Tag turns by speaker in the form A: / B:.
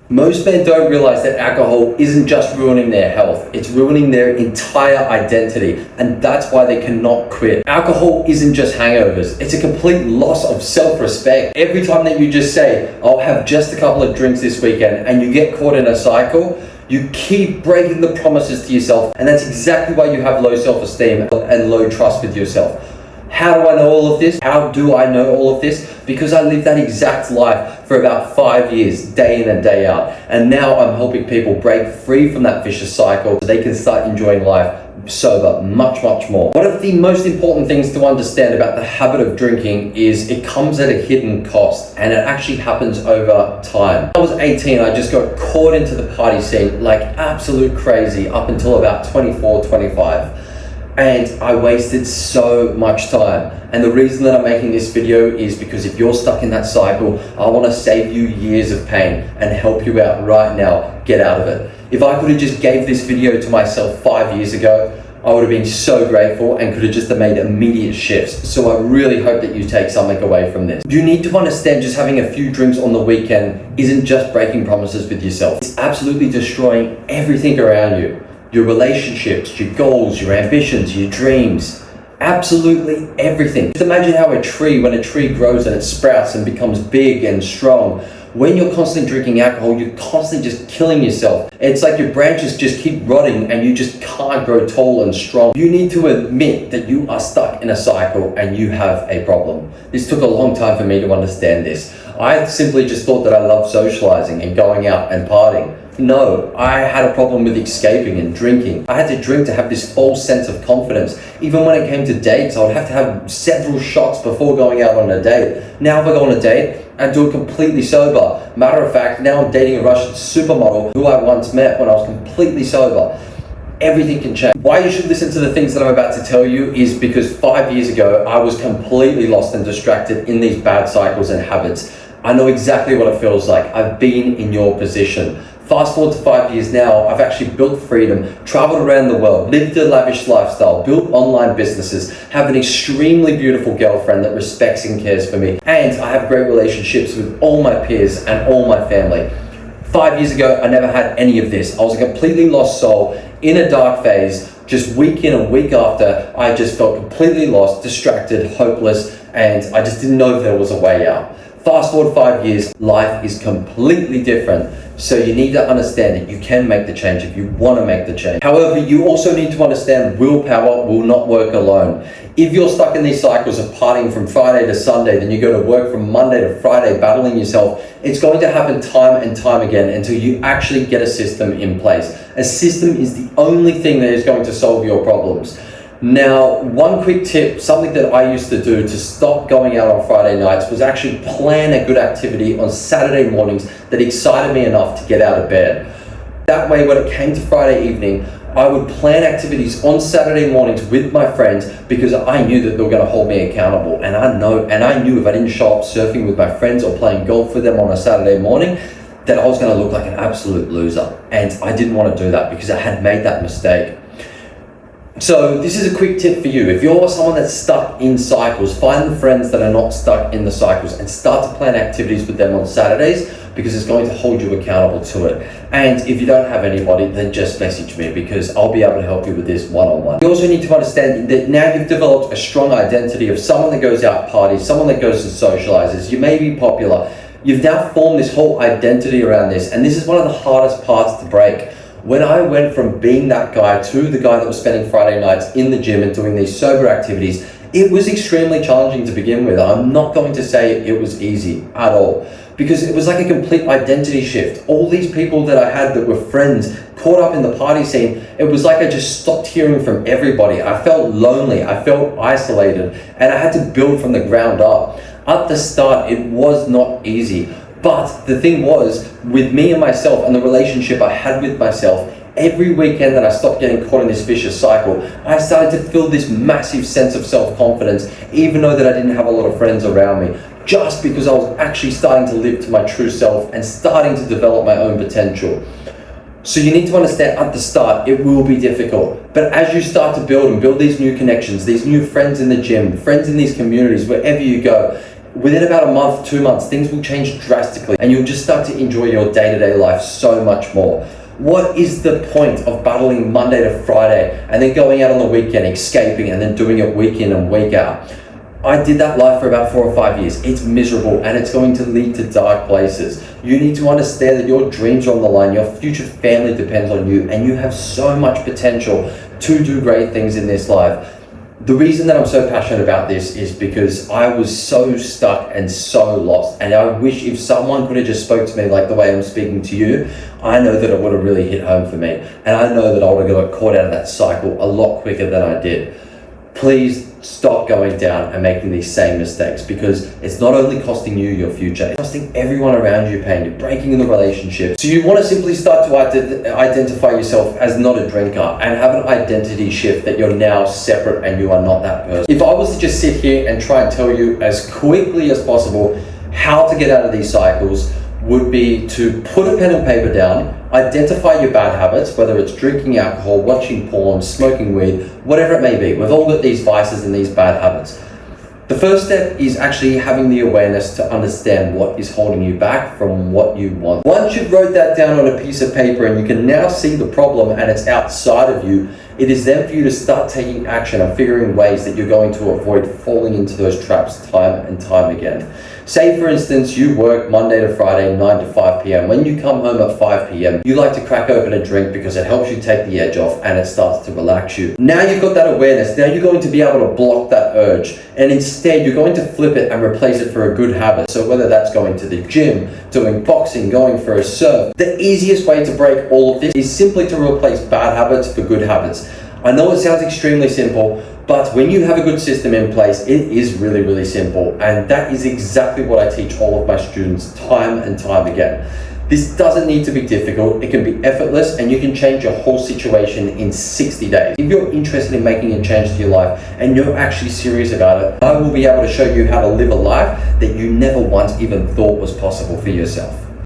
A: Most men don't realize that alcohol isn't just ruining their health, it's ruining their entire identity, and that's why they cannot quit. Alcohol isn't just hangovers, it's a complete loss of self-respect. Every time that you just say, I'll have just a couple of drinks this weekend, and you get caught in a cycle, you keep breaking the promises to yourself, and that's exactly why you have low self-esteem and low trust with yourself. How do I know all of this? How do I know all of this? Because I lived that exact life for about 5 years, day in and day out. And now I'm helping people break free from that vicious cycle so they can start enjoying life sober much more. One of the most important things to understand about the habit of drinking is it comes at a hidden cost, and it actually happens over time. When I was 18, I just got caught into the party scene like absolute crazy up until about 24, 25. And I wasted so much time. And the reason that I'm making this video is because if you're stuck in that cycle, I want to save you years of pain and help you out right now, get out of it. If I could have just gave this video to myself 5 years ago, I would have been so grateful and could have just made immediate shifts. So I really hope that you take something away from this. You need to understand just having a few drinks on the weekend isn't just breaking promises with yourself. It's absolutely destroying everything around you. Your relationships, your goals, your ambitions, your dreams, absolutely everything. Just imagine how when a tree grows and it sprouts and becomes big and strong. When you're constantly drinking alcohol, you're constantly just killing yourself. It's like your branches just keep rotting and you just can't grow tall and strong. You need to admit that you are stuck in a cycle and you have a problem. This took a long time for me to understand this. I simply just thought that I loved socializing and going out and partying. No, I had a problem with escaping and drinking. I had to drink to have this false sense of confidence. Even when it came to dates, I would have to have several shots before going out on a date. Now if I go on a date, I do it completely sober. Matter of fact, now I'm dating a Russian supermodel who I once met when I was completely sober. Everything can change. Why you should listen to the things that I'm about to tell you is because 5 years ago, I was completely lost and distracted in these bad cycles and habits. I know exactly what it feels like. I've been in your position. Fast forward to 5 years now, I've actually built freedom, traveled around the world, lived a lavish lifestyle, built online businesses, have an extremely beautiful girlfriend that respects and cares for me, and I have great relationships with all my peers and all my family. 5 years ago, I never had any of this. I was a completely lost soul in a dark phase. Just week in and week after, I just felt completely lost, distracted, hopeless, and I just didn't know if there was a way out. Fast forward 5 years, life is completely different. So you need to understand that you can make the change if you want to make the change. However, you also need to understand willpower will not work alone. If you're stuck in these cycles of partying from Friday to Sunday, then you go to work from Monday to Friday battling yourself, it's going to happen time and time again until you actually get a system in place. A system is the only thing that is going to solve your problems. Now, one quick tip, something that I used to do to stop going out on Friday nights was actually plan a good activity on Saturday mornings that excited me enough to get out of bed. That way, when it came to Friday evening, I would plan activities on Saturday mornings with my friends because I knew that they were going to hold me accountable. And I knew if I didn't show up surfing with my friends or playing golf with them on a Saturday morning, that I was going to look like an absolute loser. And I didn't want to do that because I had made that mistake. So this is a quick tip for you. If you're someone that's stuck in cycles, find the friends that are not stuck in the cycles and start to plan activities with them on Saturdays because it's going to hold you accountable to it. And if you don't have anybody, then just message me because I'll be able to help you with this one-on-one. You also need to understand that now you've developed a strong identity of someone that goes out parties, someone that goes and socializes. You may be popular. You've now formed this whole identity around this, and this is one of the hardest parts to break. When I went from being that guy to the guy that was spending Friday nights in the gym and doing these sober activities, it was extremely challenging to begin with. I'm not going to say it was easy at all because it was like a complete identity shift. All these people that I had that were friends caught up in the party scene, it was like I just stopped hearing from everybody. I felt lonely, I felt isolated, and I had to build from the ground up. At the start, it was not easy. But the thing was, with me and myself and the relationship I had with myself, every weekend that I stopped getting caught in this vicious cycle, I started to feel this massive sense of self-confidence, even though that I didn't have a lot of friends around me, just because I was actually starting to live to my true self and starting to develop my own potential. So you need to understand at the start, it will be difficult. But as you start to build these new connections, these new friends in the gym, friends in these communities, wherever you go, within about a month, 2 months, things will change drastically and you'll just start to enjoy your day-to-day life so much more. What is the point of battling Monday to Friday and then going out on the weekend, escaping, and then doing it week in and week out? I did that life for about 4 or 5 years. It's miserable and it's going to lead to dark places. You need to understand that your dreams are on the line, your future family depends on you, and you have so much potential to do great things in this life. The reason that I'm so passionate about this is because I was so stuck and so lost, and I wish if someone could have just spoke to me like the way I'm speaking to you, I know that it would have really hit home for me, and I know that I would have got caught out of that cycle a lot quicker than I did. Please stop going down and making these same mistakes, because it's not only costing you your future, it's costing everyone around you pain. You're breaking the relationship. So you want to simply start to identify yourself as not a drinker and have an identity shift that you're now separate and you are not that person. If I was to just sit here and try and tell you as quickly as possible how to get out of these cycles, would be to put a pen and paper down, identify your bad habits, whether it's drinking alcohol, watching porn, smoking weed, whatever it may be. We've all got these vices and these bad habits. The first step is actually having the awareness to understand what is holding you back from what you want. Once you've wrote that down on a piece of paper and you can now see the problem and it's outside of you, it is then for you to start taking action and figuring ways that you're going to avoid falling into those traps time and time again. Say for instance, you work Monday to Friday, 9 to 5 p.m. When you come home at 5 p.m., you like to crack open a drink because it helps you take the edge off and it starts to relax you. Now you've got that awareness. Now you're going to be able to block that urge. And instead, you're going to flip it and replace it for a good habit. So whether that's going to the gym, doing boxing, going for a surf, the easiest way to break all of this is simply to replace bad habits for good habits. I know it sounds extremely simple, but when you have a good system in place, it is really, really simple. And that is exactly what I teach all of my students time and time again. This doesn't need to be difficult. It can be effortless and you can change your whole situation in 60 days. If you're interested in making a change to your life and you're actually serious about it, I will be able to show you how to live a life that you never once even thought was possible for yourself.